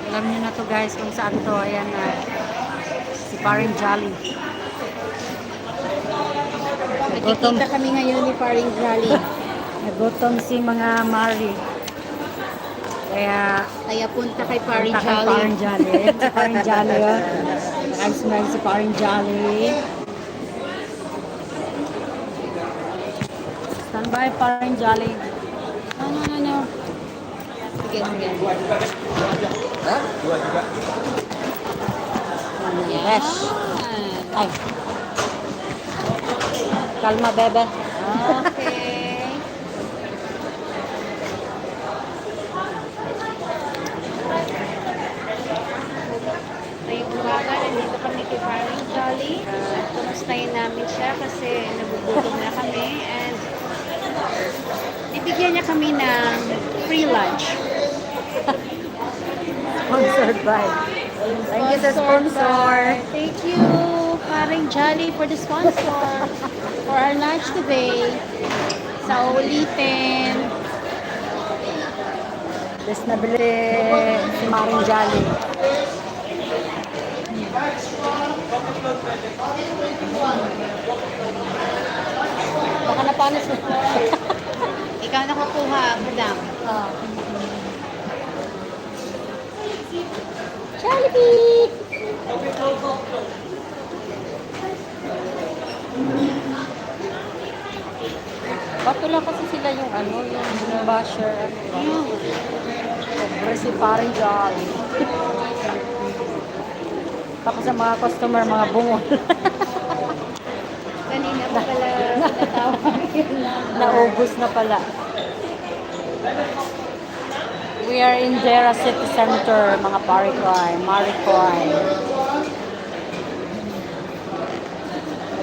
Alam niyo na to guys kung saan to. Ayan na. Si Paring Jolly. Nakikita kami ngayon ni Paring Jolly. Nagutom si mga Mari. Kaya Punta kay Paring punta kay Jolly. Paring Jolly. Si Paring Jolly yun. Nakaismile si Paring Jolly. Stand by Paring Jolly. No. Sige. Hah? Dua juga. Yes. Ay. Kalma, bebe. Okay. Ngayong umaga, nandito kami kay Paring Jolly. Kumustahin namin siya kasi nagugutom na kami and bibigyan niya kami ng free lunch. Sponsored by. Thank you sa sponsor. Thank you, Paring Jolly, for the sponsor for our lunch today. Sa ulitin. Bes na bili si Maring Jolly. Baka napanis na. Ikaw nakakuha, madam. Oh. Jollibee! Ba't wala kasi sila yung ano, yung basher, ano ba? Pobre si Paring Jolly. Tapos sa mga customer, mga bungol. Kanina pa pala tinatawag yun na. Naubos na pala. We are in Dera City Center, mga Parikoy, Marikoy.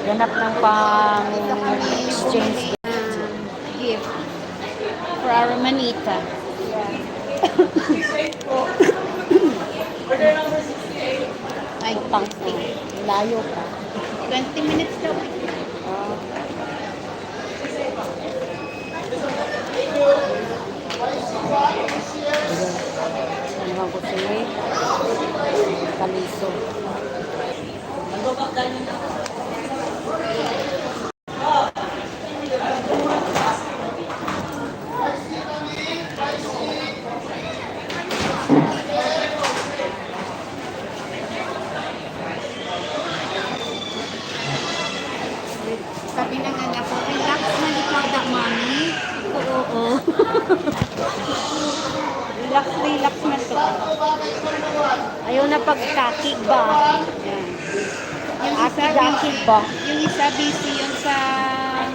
Ganap ng pang-exchange. Gift for our manita. Ay, Tangsi. Layo pa. 20 minutes daw. Ah. Ano nga ko sila? Kaliso. Sabi ng anak ko, relax na ikaw da, mami. Oo. Relax na to. Ayaw na pagkakig ba? Yan. Yung isa, Akig ba? yung isa busy yun sa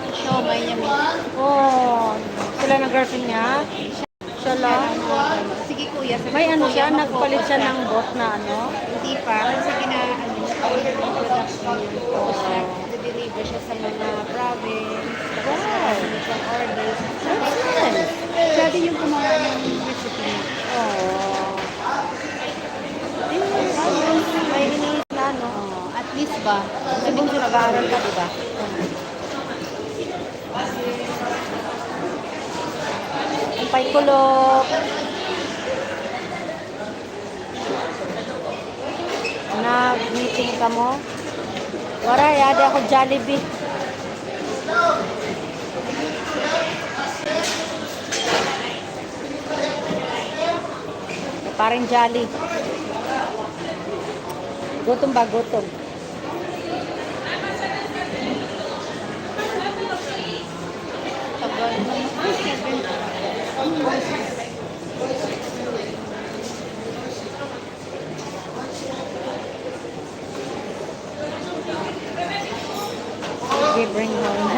siomay niya. Oh. Sila ng girlfriend niya? Siya lang? Sige kuya. Sabi May ko, ano kuya, siya? mag-focus Nagpalit siya ka. ng bot na ano? Hindi pa. Kasi production yun. Tapos nag-deliver siya sa mga province. Tapos marami siyang orders. Nice. Siya din yung gumawa ng recipe. Oh. May iniis na ano? At least ba? Sabi ko nag-aaral ka, di ba? Ang paikulok. Nag-meeting ka mo? Waray, ada ako Jollibee. Paring Jolly. Gutom ba? Gutom. Tagal na. Sige, bring home.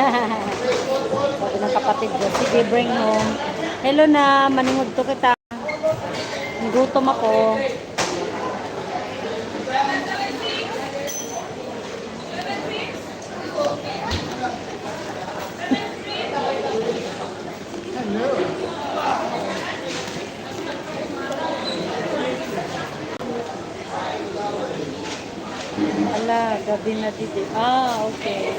Sabi ng kapatid ko, sige, bring home. Hello na, maningod to kita. Gutom ako. Ala, gabi na dito. Ah, okay.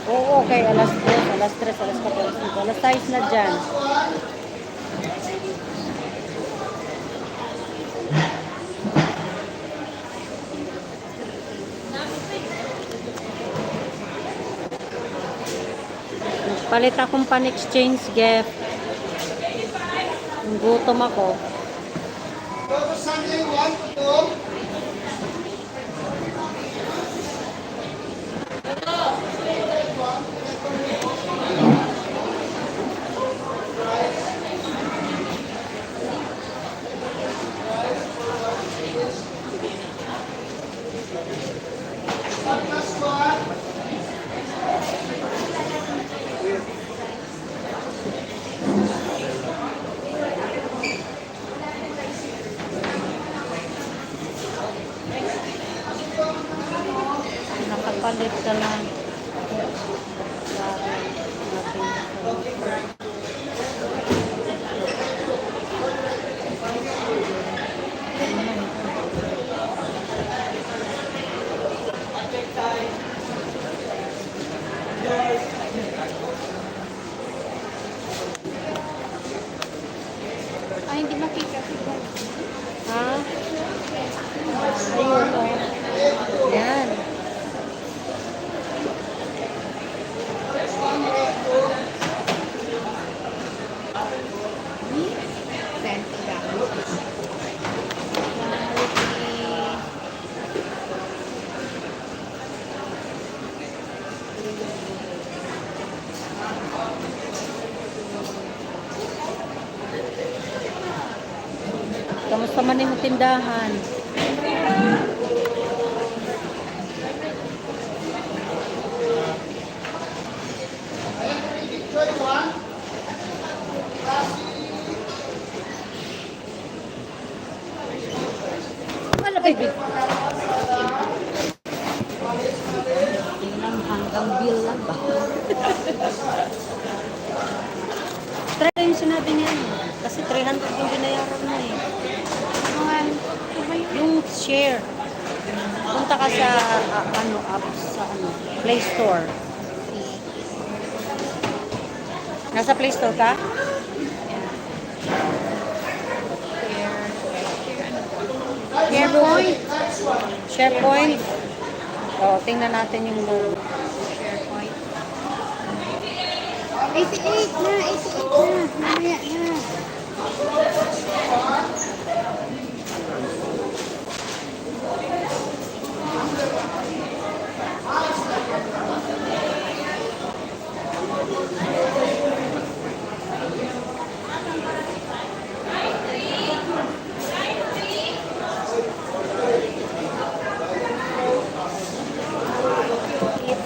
Oo, okay. Alas 2, alas 3, alas 4, alas 5. Alas 6 na dyan. Palit akong pan-exchange gift. Gutom ako. Nakapalit ka lang. Ay, hindi makita. Ha? Ayun, oh. Yan. Senti ka. Kamusta man yung tindahan? Wala, baby. Tingnan hanggang bill lang ba? Try yung sinabi niya. Kasi 300 yung binayaran mo eh. Yung share. Punta ka sa app sa Play Store. Nasa Play Store ka? SharePoint. SharePoint. O, tingnan natin yung SharePoint. 88 na. 88 na. Mamaya na.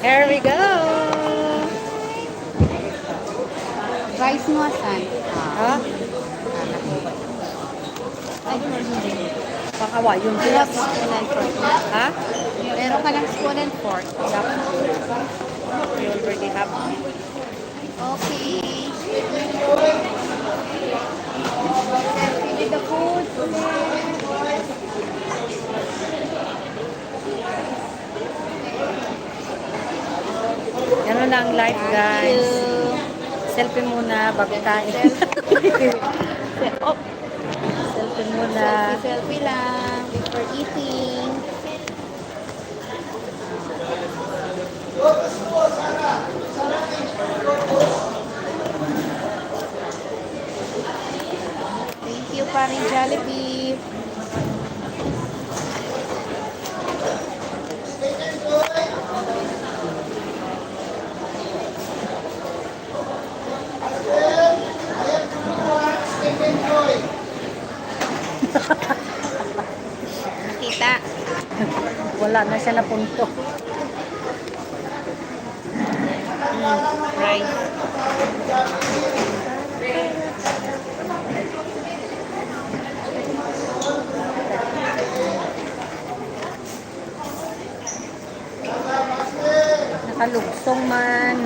Here we go! Rice mo asan? Ha? Ay, hindi. Pakawa, yung You have spoon and fork. Ha? Meron ka ng spoon and fork. You already have. Okay. Give me the food. Ganun lang life, guys. Selfie muna bago kain. Oh. Selfie muna. Selfie lang before eating. Thank you, paring Jollibee. Nakita. Wala na siya na punto. Rice. Nakalugsong man.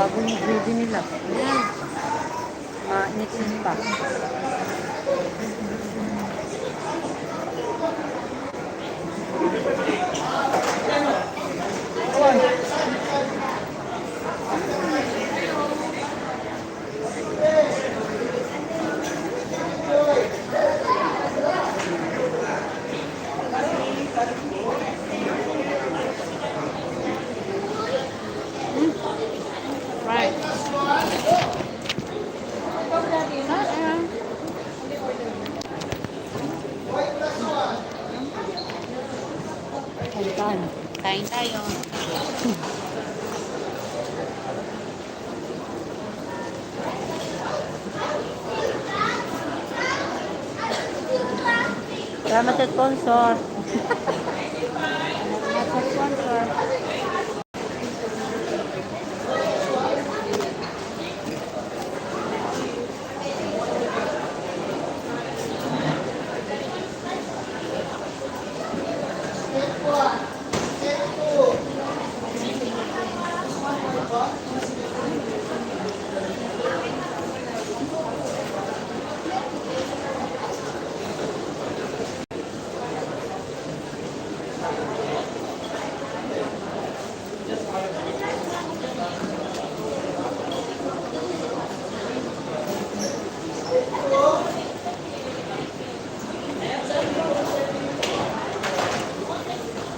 bagong gravy nila. Yan. Mainit-init pa. Right. Ayan. Kantan. Kain tayo. Salamat sa sponsor. Nasa sponsor.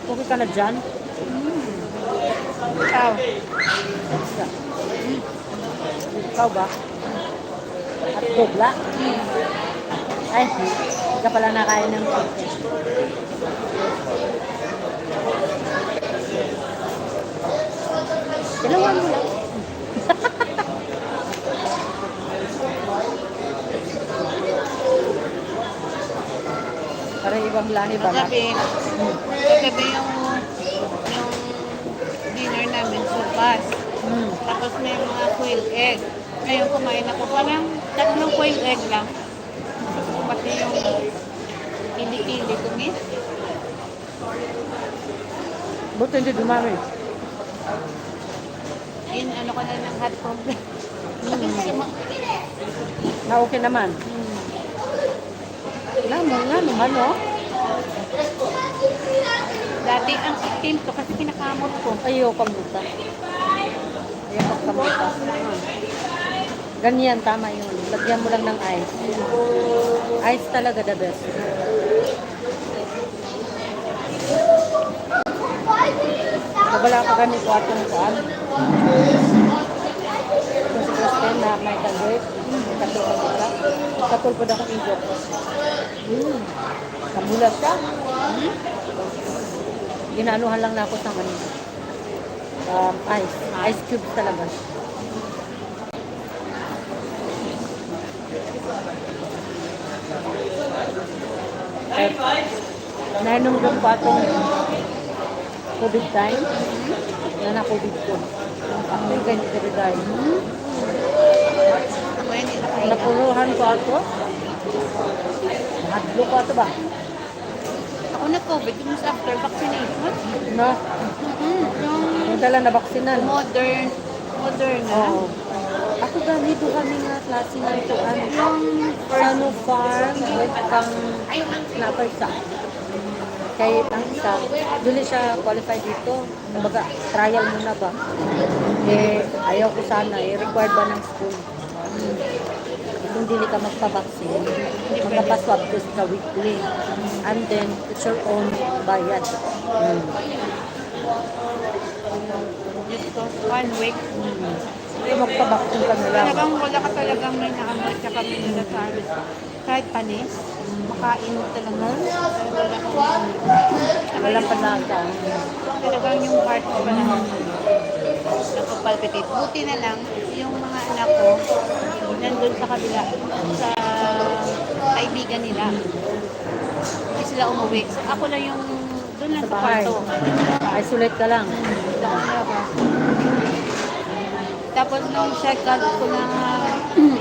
Okay ka na dyan? Ikaw. Ikaw ba? At tubla? Ay, hindi ka pala nakain ng chicken. Dalawan mo lang. Parang ibang lahi ba? Kagabi yung dinner namin sopas. Tapos may mga quail egg. Ngayon kumain ako parang 3 quail egg lang. Pati yung pili-pili ko, miss. Buti hindi dumami. Ano ko na ng hot problem. Na okay naman. Nga naman, no? Dati ang itim to kasi pinakamot ko. Ayaw kamuta. Ayaw kamuta. Ganyan, tama yun. Lagyan mo lang ng ice. Ice talaga the best. Nabala ka ganito atong kuan. Kung si Kristen na may kagwit, katul ka dito. Katul po na akong injok. Kamulat ka. Ginaanuhan lang na ako sa kanina. Ice. Ice cubes talaga. Nainom doon po atong COVID time. Na COVID ko. Ang ganyan ka rin dahil. Ako yun, hindi na Napuruhan ko ato. Hadlo ko ato ba? Ako na-COVID yung after vaccination. No? Yung Yung dala na baksinan. Moderna. Oo. Ako ganito kami nga klase nga ito. Yung Sanofarm with pang napaisa. Kaya ang isa, duli siya qualified dito. Nabaga, trial muna ba? Eh, ayaw ko sana. Required ba ng school? Kung dili ka magpabaksin, magpapaswab test ka weekly. And then, it's your own bayad. just 1 week. Kaya magpabaksin ka na lang. Talagang wala ka talagang may naamot sa kami nila sa amin. Kahit panis, makain talaga. Wala akong Walang panlasa. talagang yung heart ko pa lang nagpapalpitate. Buti na lang, yung mga anak ko, nandun sa kabila, sa kaibigan nila. Hindi sila umuwi. So, ako lang yung doon lang Sa sa bahay. kwarto. Isolate ka lang. Doon lang ako. Tapos nung second ko na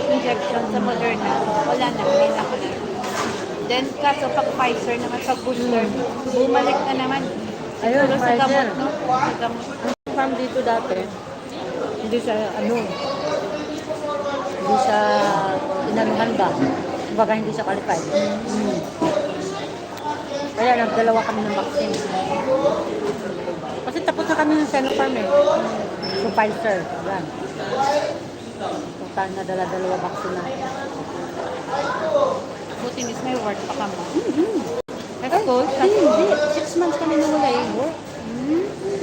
injection sa Moderna, wala na, hindi na ako na. Then kaso pag Pfizer naman, pag booster, bumalik na naman. Ayun, Siguro sa Pfizer. gamot, no? Sa gamot. Ang farm dito dati, Hindi siya, ano, hindi siya inanuhan ba? Kumbaga hindi siya qualified. Kaya nagdalawa kami ng vaccine. Kasi tapos na kami ng Sinopharm eh. So, Pfizer. Yan. Kung tayo na dala-dalawa vaccine na. Buti miss may work pa ka mo. Ay, hindi. 6 months kami nung wala yung work.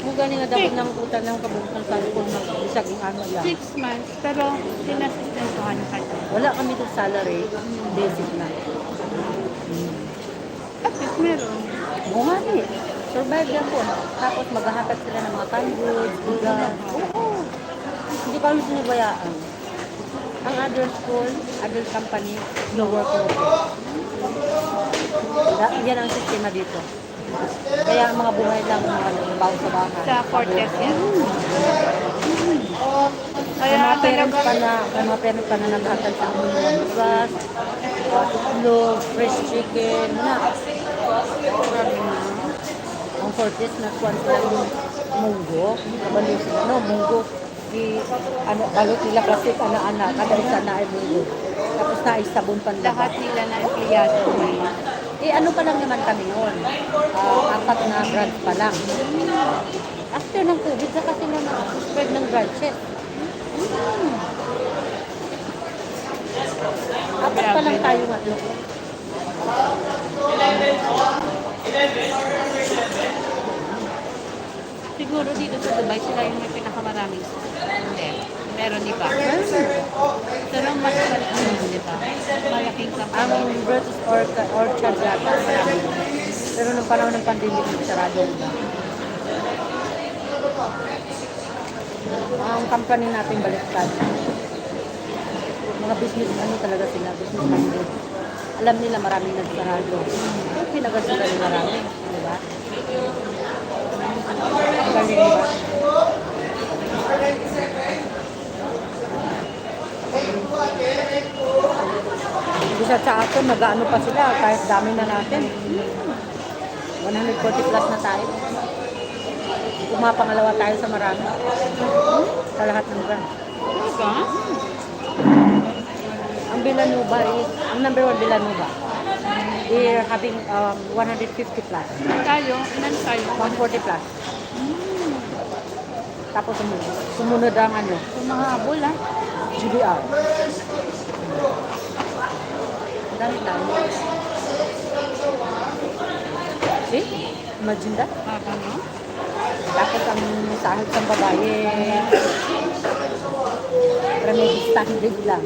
Kung gani nga dapat ng utan ng kabubukan sa kung isaging ano lang. 6 months, pero sinasistentuhan ka doon. Wala kami ng salary. Basic na. At least meron. Bumali. Survive yan po. Tapos maghahatag sila ng mga canned goods, bigas. Oo. Hindi kami sinibayaan. Ang other school, other company, no work worker. Yan ang sistema dito. Kaya ang mga buhay lang ang mga nagbabaw sa bahay. Sa Fortes yan. Kaya Kaya mga parents talaga, pa na, may mga parents pa na naghatag sa amin ng bigas, itlog, fresh chicken, na. Ang Fortes na kuwan sila yung munggo, kabalo sila, no, munggo. Ano, balot nila plastic, ana-ana, kada isa na ay munggo. Tapos na ay sabon panlaba. lahat nila na empleyado may Eh, ano pa lang naman kami yun? 4 na branch pa lang. After ng COVID, saka sila na-spread ng branches. 4 pa lang tayo nga. siguro dito sa Dubai sila yung may pinakamaraming hindi. Meron iba. Pero mas malaki, di ba? Malaking Ang company. British Orchard yata, marami. Pero nung panahon ng pandemic, sarado na. Ang company natin baliktad. Mga business, ano talaga sila, business minded. Alam nila maraming nagsarado. Yung pinagasulan nila marami, di ba? Ang galing, di ba? Bisa sa akin, nag-ano pa sila, kahit dami na natin. 140 plus na tayo. Pumapangalawa tayo sa marami. Sa lahat ng brand. Diba? Ang Villanueva is, ang number 1 Villanueva. They're having 150 plus. Tayo, ilan tayo? 140 plus. Tapos sumunod ang ano, Sumahabol ah. GBR. Ang dami. See? Imagine that? Ano? Tapos ang sahod ng babae, remedista, hindi lang.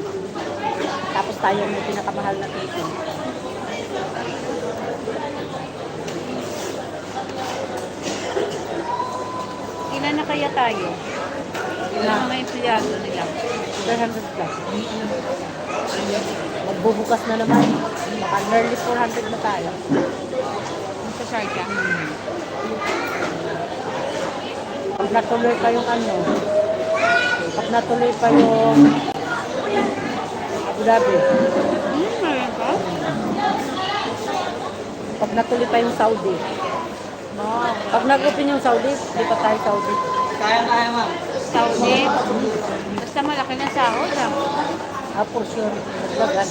Tapos tayo may pinakamahal na tuition. Ilan na kaya tayo? Ilan na may empleyado nila? 300 plus. Magbubukas na naman. Baka nearly 400 na tayo. Sa Sharjah. Pag natuloy pa yung ano, pag natuloy pa yung Abu Dhabi, Meron ka? pag natuloy pa yung Saudi, pag nag-open yung Saudi, di pa tayo Saudi. Kaya ma'am. Saudi. Basta malaki na sahod ah. For sure, magbagan.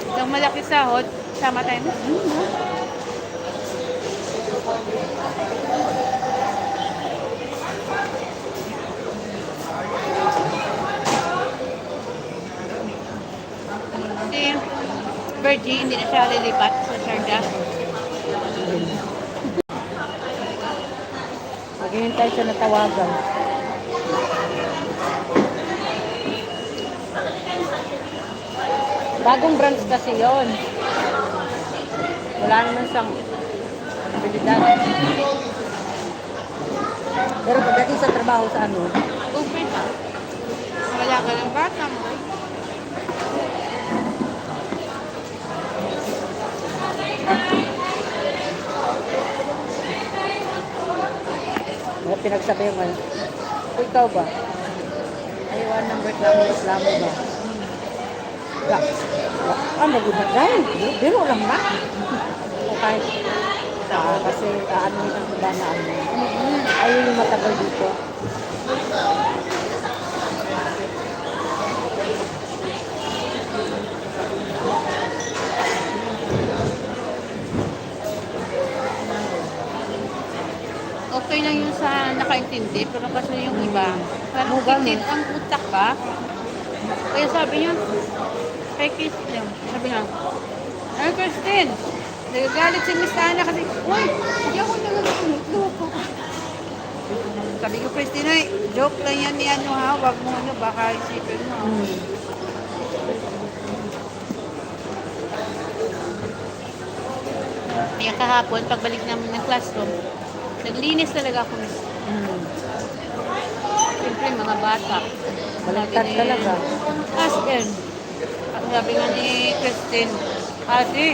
Isang malaki sahod, sama tayo. Si Virgie, hindi na siya lilipat sa Sharjah. Maghihintay siya na tawagan. Bagong branch kasi yon. Wala naman siyang abilidad. Pero pagdating sa trabaho sa ano, Okay pa. Wala ka ng bata mo. may pinagsabi yung ano, o ikaw ba? Ayawan ng reklamo ba? Ano, good na dahil. Biro lang na. O kahit Kasi ano yung iba na ano. Ayun yung matagal dito. Okay lang yung sa nakaintindi, pero kasi yung iba, parang Mugang, kitid ang utak ba? Kaya sabi niya, kay Christine, sabi niya, ay Christine, nagagalit si Miss Ana kasi, uy, hindi ako nagagalit. Sabi ko, Christine, ay, joke lang yan ni ano ha, wag mo ano, baka isipin mo. Kaya kahapon, pagbalik namin ng classroom, naglinis talaga ako, Miss. Siyempre, mga bata. Baliktad talaga. As in, ang sabi nga ni Christine, ate,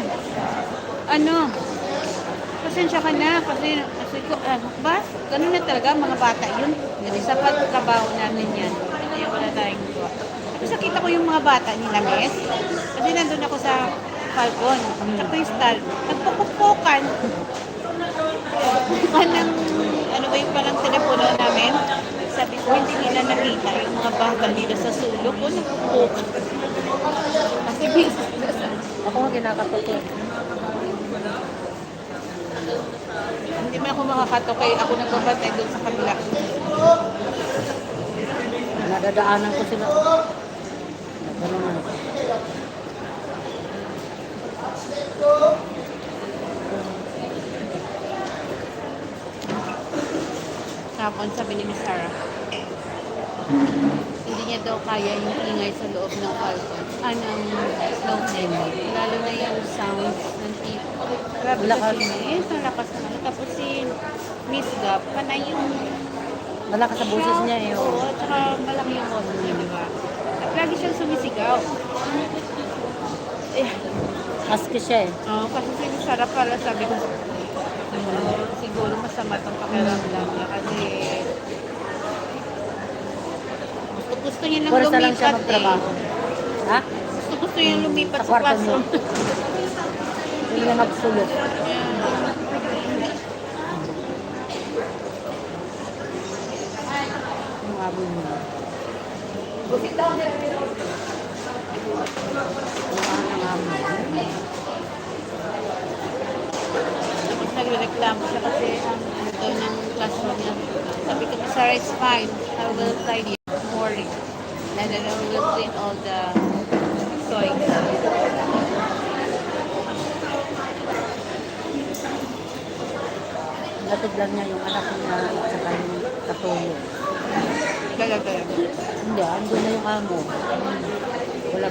ano, pasensya ka na kasi ko, ano ba? Ganun na talaga, mga bata yun. Kasi sa pagtrabaho natin yan. Kaya wala tayong gawa. Tapos nakita ko yung mga bata nila, Miss. Kasi nandun ako sa Falcon, sa Crystal. Nagpupukpukan. Anong, ano ba yung parang telepono namin? Sabi ko, hindi nila nakita yung mga bata nila sa sulok ko, nagpupukan. Kasi business. Ako nga kinakatuto. Hindi man ako makakato kay ako nagbabantay doon sa kabila. Nadadaanan ko sila. Ganun na. Tapon sabi ni Miss Sarah, hindi niya daw kaya yung ingay sa loob ng Falcon. Ng snow train. Lalo na yung sounds ng tipo. Grabe Lakas. kasi Miss, ang lakas naman. Tapos si Miss Gap, panay yung Malakas sa boses niya eh. Oo, at saka malaki yung boses niya, di ba? At lagi siyang sumisigaw. Eh, Husky siya eh. kasi si Miss Sarah para sabi ko, siguro masama itong pakiramdam niya kasi gusto niya nang Pursa lang siya lumipat magtrabaho. Ha? Gusto niya lumipat Sa sa kwarto classroom. Hindi niya magsulot. Yung abon niya. Yung abon. Tapos nagreklamo siya kasi ang ito ng classroom niya. Sabi ko, Sarah, it's fine. I will tidy it. Don't worry. And then I will clean all the toys. Latid lang niya yung anak niya at saka yung katulong. Gala-gala. Hindi, andun na yung amo. Wala.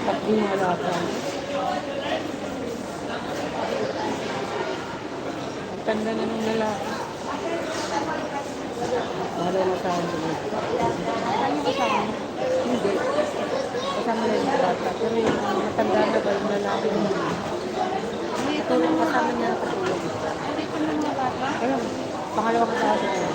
Pag di mo wala ka. Ang tanda na nung lalaki. Wala na sa akin. Ano kasama? Hindi. Kasama na yung bata. Pero yung matanda na ba yung lalaki mo? Katulong kasama niya na katulong. Dito ng mga bata? Ayun, pangalawang kasama niya.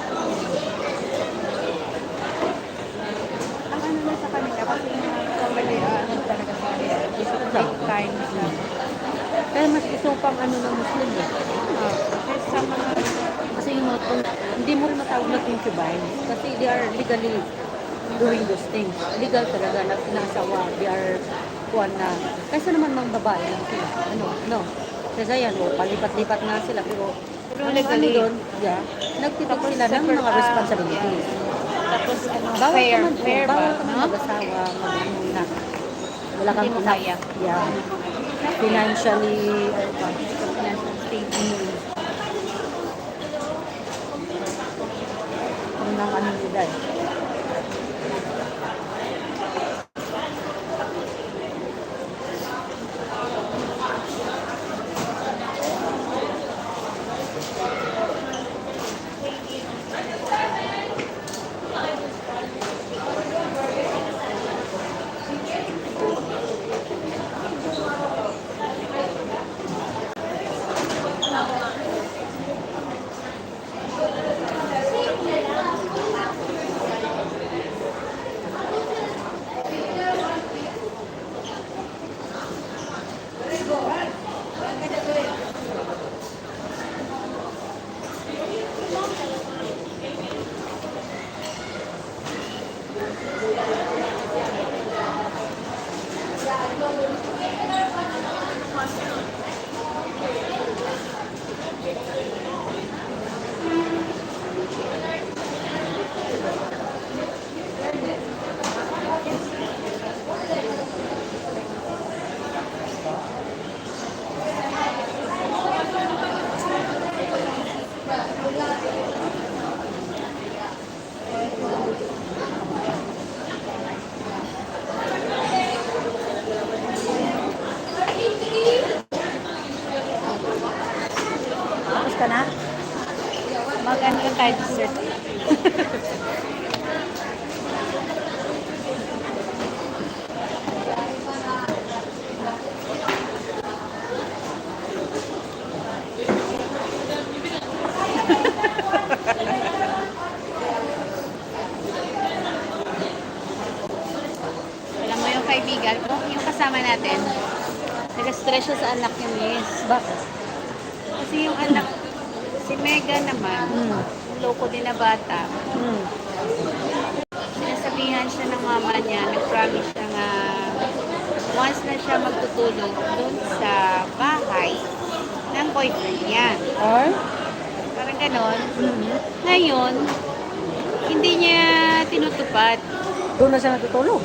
Ang ano na sa kanila kasi somebody ano talaga sa kanila. Gusto ko take time sila. Kaya mas gusto pang ano ng Muslim eh. Kasi sa mga Kasi yung kung hindi mo rin matawag na concubines. Kasi they are legally doing those things. Legal talaga, nagpinasawa. They are kuwan na. Kaysa naman mga babae lang sila. No. Kasi yan, palipat-lipat nga sila. Pero legally. doon, nagtitip Tapos sila ng mga separate, responsibilities. tapos ano, Bawal fair, ka man, fair ba? bawal ka man No? mag-asawa, mag-ano na. Wala kang Hindi mo enough, kaya. yeah, financially, ano ba, Financial stable. yun ang ano nila eh. Tapos ka na? Mag-ano lang tayo dessert. Alam mo yung kaibigan ko, yung kasama natin, nag-stress siya sa anak niya, miss. Bakit? Kasi yung anak, si Mega naman, Hmm. loko din na bata, Hmm. sinasabihan siya ng mama niya, nag-promise siya nga once na siya magtutulog doon sa bahay ng boyfriend niya. Or? Parang ganon. Hmm. Ngayon, hindi niya tinutupad. Doon na siya natutulog.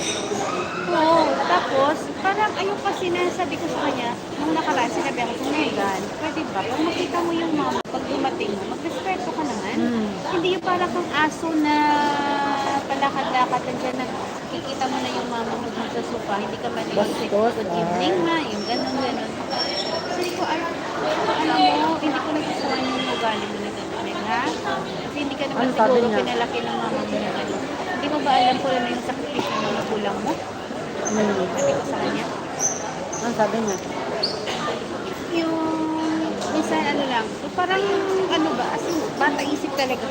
Oo, tapos parang ayun kasi nasabi ko sa kanya, nung nakaraan sinabi ako sa Megan, pwede ba, pag makita mo yung mama, pag dumating mo, mag-respeto ka naman. Hmm. Hindi yung parang kang aso na palakad-lakad nandiyan na kikita mo na yung mama mo dun sa sofa, hindi ka man Bastos, good evening ma, yung ganon. Sabi ko, alam mo, hindi ko nagustuhan yung ugali mo na gano'n, ha? Kasi hindi ka naman Ano sabi siguro niya? pinalaki ng mama mo na gano'n. Hindi mo ba alam kung ano yung sakripisyo ng magulang mo? Hmm. Sabi ko sa kanya. Ano sabi niya? Yung minsan ano lang, so parang ano ba, as in, bata isip talaga.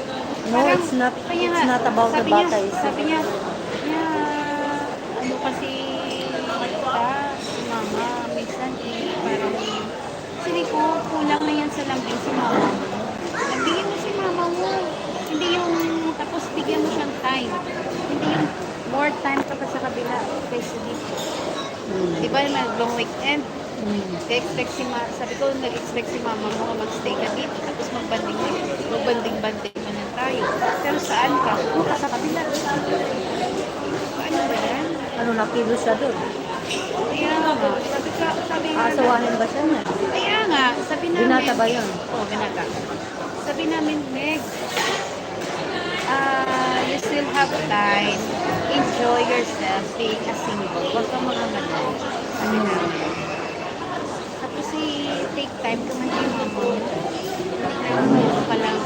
No, it's not. kaya It's nga, not about the sabi niya, bata isip. Sabi niya, ano kasi, mata, si mama, minsan parang, sabi ko, kulang na yan sa lambing si mama mo. Lambingin mo si mama mo. Hindi yung, tapos bigyan mo siyang time. Hindi yung more time ka pa sa kabila kaysa dito. Hmm. Di ba, long weekend? Hmm. Nag-expect si sabi ko, nag-expect si mama mo nga mag-stay ka dito, tapos magbanding-banding na lang tayo. Pero saan ka? Doon ka sa kabila. Paano ba yan? Ano, nakilos siya doon? Kaya nga, sabi nga, Aasawahin ba siya niya? kaya nga, sabi namin, Binata ba yun? Oo, binata. Sabi namin, Meg, you still have time, enjoy yourself being a single. Huwag kang mga manay. Sabi namin. Tapos take time ka man din mo. Hindi ka palang,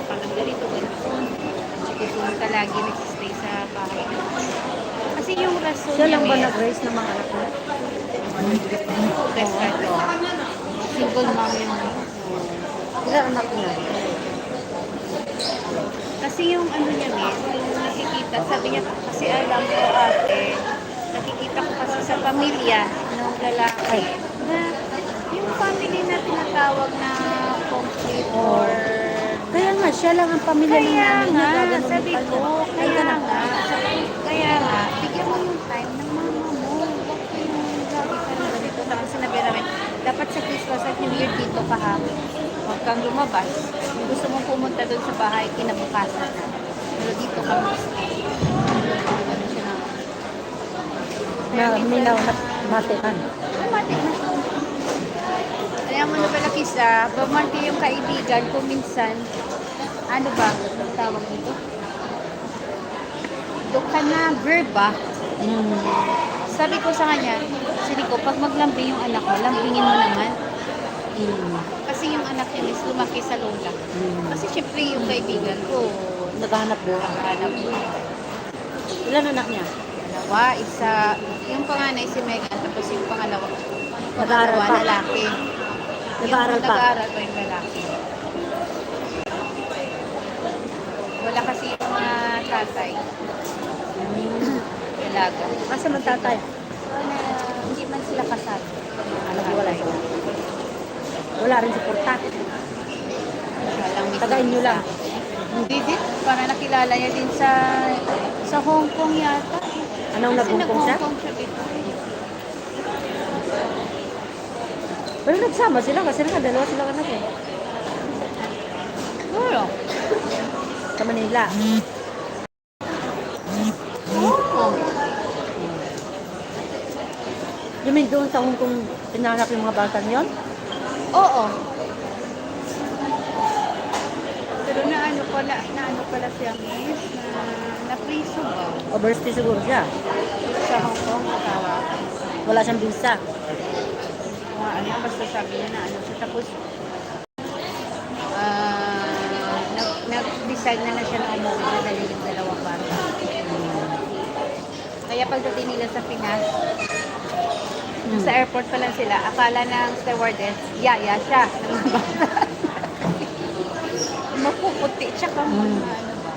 palang ganito. Sige, kung ka lagi nagsistay sa bahay. Kasi yung rason Siya lang ba Meg, nag-raise ng mga anak niya? best friend ko. Single mom yung Ilan anak niya? kasi yung ano niya, Miss, yung nakikita, sabi niya, kasi alam ko ate, nakikita ko kasi sa pamilya ng lalaki na yung family na tinatawag na complete or Kaya nga, siya lang ang pamilya ng kaya nanay niya. nga, Gaganon sabi pa ko, niya. Ay, kaya ganun. nga, kaya nga, bigyan mo yung time ng mama mo. Huwag kayong lagi ka lang ganito. Tapos sinabi namin, dapat sa Christmas at New Year dito ka ha. Huwag kang lumabas. Kung gusto mong pumunta doon sa bahay, kinabukasan na. Pero dito ka mag-stay. Ano siya na. Na, minaw na matikan. Mati na. Kaya mo na pala kisa, bumati yung kaibigan kung minsan, ano ba, ang tawag dito? Doon ka na, verb ba? Hmm. Sabi ko sa kanya, sabi ko, pag maglambing yung anak mo, lambingin mo naman. Hmm. Kasi yung anak niya is lumaki sa lola. Hmm. Kasi syempre yung kaibigan ko, Naghahanap buhay. anak mo, Ilan anak niya? dalawa, isa, yung panganay si Megan, tapos yung pangalawa, Nag-aaral pa? lalaki. Nag-aaral Yung pa? nag-aaral pa yung lalaki. Wala kasi yung mga tatay. Dalaga. Asa man tatay? Na hindi man sila kasal. Naghiwalay sila. Wala rin suporta. Tagain nyo lang. Hindi din. Para nakilala niya din sa Hong Kong yata. Anong Kasi nag-Hong Kong siya? nag-Hong Kong siya dito. Pero nagsama sila kasi nga dalawa sila anak eh. Siguro. Sa Manila. Oo. You mean doon sa Hong Kong pinanap yung mga bata niyon? Oo. Pero naano pala siya, miss, na priso ba? Overstay siguro siya. Sa Hong Kong, tawa. Wala siyang visa. Mga ano, basta sabi niya na ano siya. Tapos, nag-decide na siya na umuwi na dahil yung dalawang bata. Kaya pagdating nila sa Pinas, sa airport pa lang sila, akala ng stewardess, yaya siya. ng mga bata. Mapuputi, tsaka mga ano ba.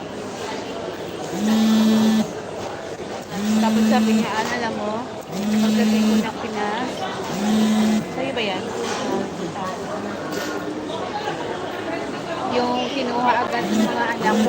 Tapos sabi niya, alam mo, pagdating ko ng Pinas, sa'yo ba yan? Yung kinuha agad ng mga anak ko,